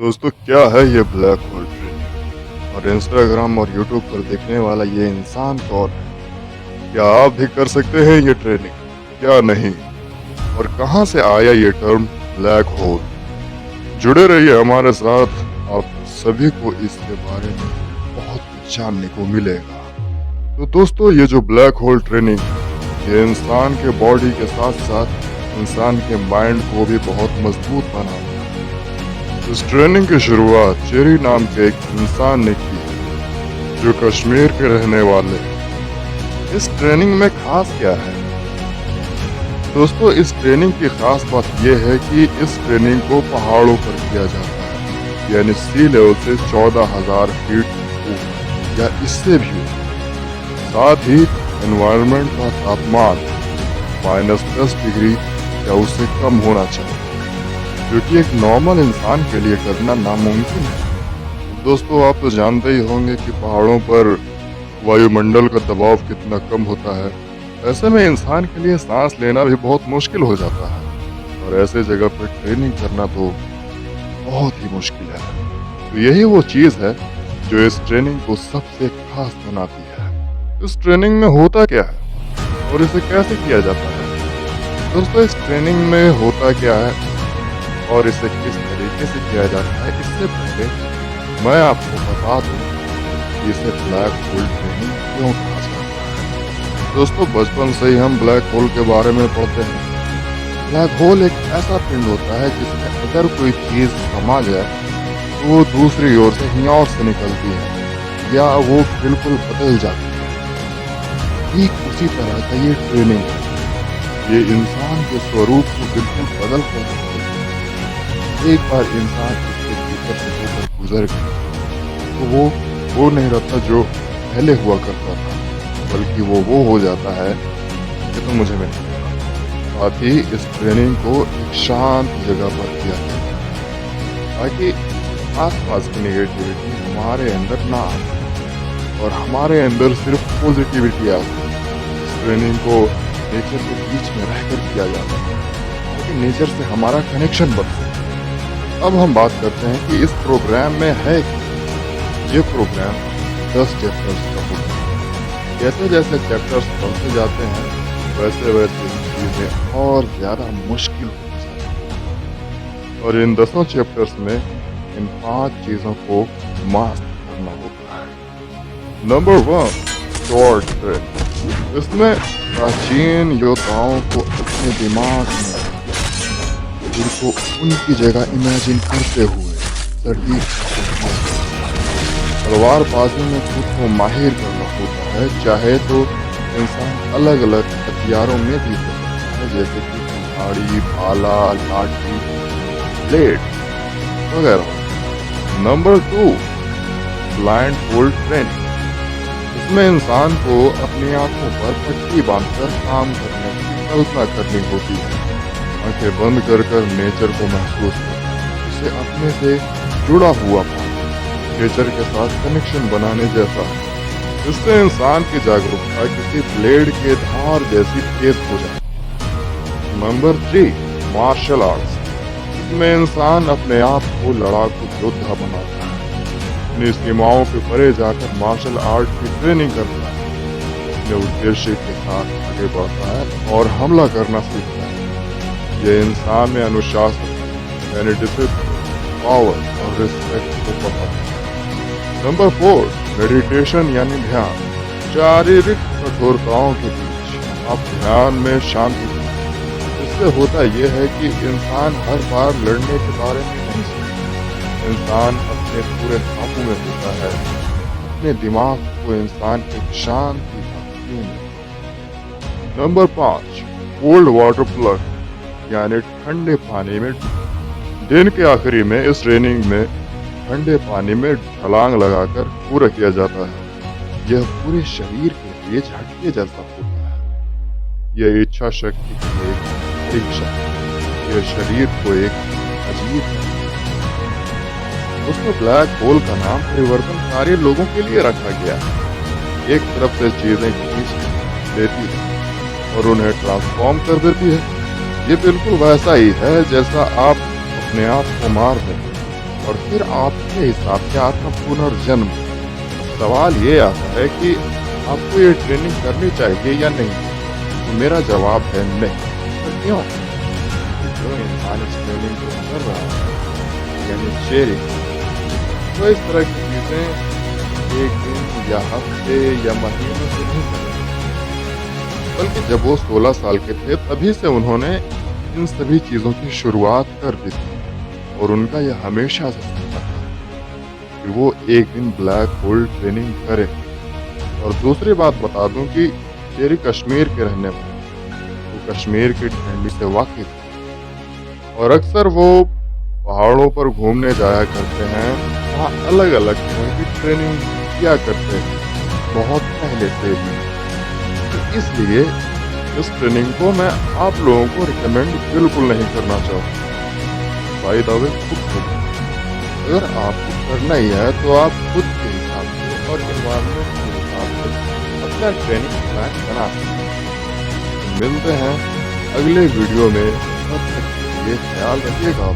दोस्तों क्या है ये ब्लैक होल ट्रेनिंग और इंस्टाग्राम और यूट्यूब पर देखने वाला ये इंसान कौन है? क्या आप भी कर सकते हैं ये ट्रेनिंग? क्या नहीं? और कहां से आया ये टर्म ब्लैक होल? जुड़े रहिए हमारे साथ। आप सभी को इसके बारे में बहुत कुछ जानने को मिलेगा। तो दोस्तों ये जो ब्लैक होल ट्रेनिंग है, ये इंसान के बॉडी के साथ साथ इंसान के माइंड को भी बहुत मजबूत बनाता है। इस ट्रेनिंग की शुरुआत चेरी नाम के एक इंसान ने की है, जो कश्मीर के रहने वाले हैं। इस ट्रेनिंग में खास क्या है? दोस्तों इस ट्रेनिंग की खास बात यह है कि इस ट्रेनिंग को पहाड़ों पर किया जाता है, यानी सी लेवल से 14,000 फीट ऊपर या इससे भी ऊपर। साथ ही एनवायरनमेंट का तापमान -10 डिग्री या उससे कम होना चाहिए, जो कि एक नॉर्मल इंसान के लिए करना नामुमकिन है। दोस्तों आप तो जानते ही होंगे कि पहाड़ों पर वायुमंडल का दबाव कितना कम होता है। ऐसे में इंसान के लिए सांस लेना भी बहुत मुश्किल हो जाता है, और ऐसे जगह पर ट्रेनिंग करना तो बहुत ही मुश्किल है। तो यही वो चीज़ है जो इस ट्रेनिंग को सबसे खास बनाती है। इस ट्रेनिंग में होता क्या है और इसे कैसे किया जाता है? दोस्तों इस ट्रेनिंग में होता क्या है और इसे किस तरीके से किया जाता है, इससे पहले मैं आपको बता दूं कि इसे ब्लैक होल ट्रेनिंग क्यों कहा जाता है। दोस्तों बचपन से ही हम ब्लैक होल के बारे में पढ़ते हैं। ब्लैक होल एक ऐसा पिंड होता है जिसमें अगर कोई चीज़ समा जाए तो वो दूसरी ओर से कहीं और से निकलती है या वो बिल्कुल बदल जाती है। ठीक उसी तरह का ये ट्रेनिंग है। ये इंसान के स्वरूप को बिल्कुल बदल कर सकती है। एक बार इंसान इसके भीतर से होकर गुजर गया तो वो नहीं रहता जो पहले हुआ करता था, बल्कि वो हो जाता है कि तो मुझे मिल गया। साथ ही इस ट्रेनिंग को एक शांत जगह पर किया जाता है ताकि आसपास की नेगेटिविटी हमारे अंदर ना आए और हमारे अंदर सिर्फ पॉजिटिविटी आ। इस ट्रेनिंग को नेचर के बीच में रहकर किया जाता है ताकि नेचर से हमारा कनेक्शन बन सके। अब हम बात करते हैं कि इस प्रोग्राम में है ये प्रोग्राम 10 चैप्टर्स का होता है। जैसे जैसे चैप्टर्स बढ़ते जाते हैं वैसे वैसे चीज़ें और ज़्यादा मुश्किल होती जाती हैं, और इन 10 चैप्टर्स में इन 5 चीज़ों को मास्टर करना होता है। Number 1 short track. इसमें प्राचीन योद्धाओं को अपने दिमाग में उनको उनकी जगह इमेजिन करते हुए सटीक तलवारबाजी में खुद को माहिर करना होता है। चाहे तो इंसान अलग अलग हथियारों में भी कर सकता है, जैसे कि कुल्हाड़ी, भाला, लाठी, ब्लेड वगैरह। Number 2 blind fold training. इसमें इंसान को अपनी आंखों पर पट्टी बांधकर काम करने की कल्पना करनी होती है। आंखें बंद कर नेचर को महसूस करना, इसे अपने से जुड़ा हुआ पाना, नेचर के साथ कनेक्शन बनाने जैसा है। इससे इंसान की जागरूकता किसी ब्लेड के धार जैसी तेज हो जाती है। Number 3 martial arts. इसमें इंसान अपने आप को लड़ाकू योद्धा बनाता है, अपनी सीमाओं के परे जाकर मार्शल आर्ट की ट्रेनिंग करता है, अपने उद्देश्य के साथ आगे बढ़ता है और हमला करना सीखता है। यह इंसान में अनुशासन यानी डिसिप्लिन, पावर और रिस्पेक्ट को बढ़ाता है। नंबर 4 मेडिटेशन यानी ध्यान। शारीरिक कठोरताओं के बीच आप ध्यान में शांति। इससे होता यह है कि इंसान हर बार लड़ने के बारे में नहीं सोचता। इंसान अपने पूरे काबू में होता है। अपने दिमाग को इंसान एक शांति का। नंबर 5 कोल्ड वाटर प्लग यानी ठंडे पानी में। दिन के आखिरी में इस ट्रेनिंग में ठंडे पानी में छलांग लगाकर पूरा किया जाता है। यह पूरे शरीर के लिए झटके जैसा होता है। यह इच्छा शक्ति की एक परीक्षा, यह शरीर को एक अजीब। उसमें ब्लैक होल का नाम परिवर्तनकारी लोगों के लिए रखा गया है। एक तरफ से चीजें खींच लेती है और उन्हें ट्रांसफॉर्म कर देती है। ये बिल्कुल वैसा ही है जैसा आप अपने आप को मार दें और फिर आपके हिसाब से आत्म पुनर्जन्म। सवाल ये आता है कि आपको ये ट्रेनिंग करनी चाहिए या नहीं? तो मेरा जवाब है नहीं। तो क्यों? जो इंसान इस ट्रेनिंग को कर रहा है, यानी शेयरिंग, तो इस तरह की चीज़ें एक दिन या हफ्ते या महीनों से नहीं कर रहे, बल्कि जब वो 16 साल के थे तभी से उन्होंने इन सभी चीज़ों की शुरुआत कर दी थी। और उनका यह हमेशा से सपना था कि वो एक दिन ब्लैक होल ट्रेनिंग करे। और दूसरी बात बता दूं कि शेरी कश्मीर के रहने वाले, वो कश्मीर की ठंडी से वाकिफ है और अक्सर वो पहाड़ों पर घूमने जाया करते हैं, वहाँ अलग अलग तरह की ट्रेनिंग किया करते हैं बहुत पहले से भी। तो इसलिए इस ट्रेनिंग को मैं आप लोगों को रिकमेंड बिल्कुल नहीं करना चाहूँगा। बाय द वे खुद को, अगर आपको करना ही है तो आप खुद के हिसाब से और एनवायरनमेंट के हिसाब से अपना ट्रेनिंग प्लान बना सकते हैं। मिलते हैं अगले वीडियो में, तब तक के लिए ख्याल रखिएगा।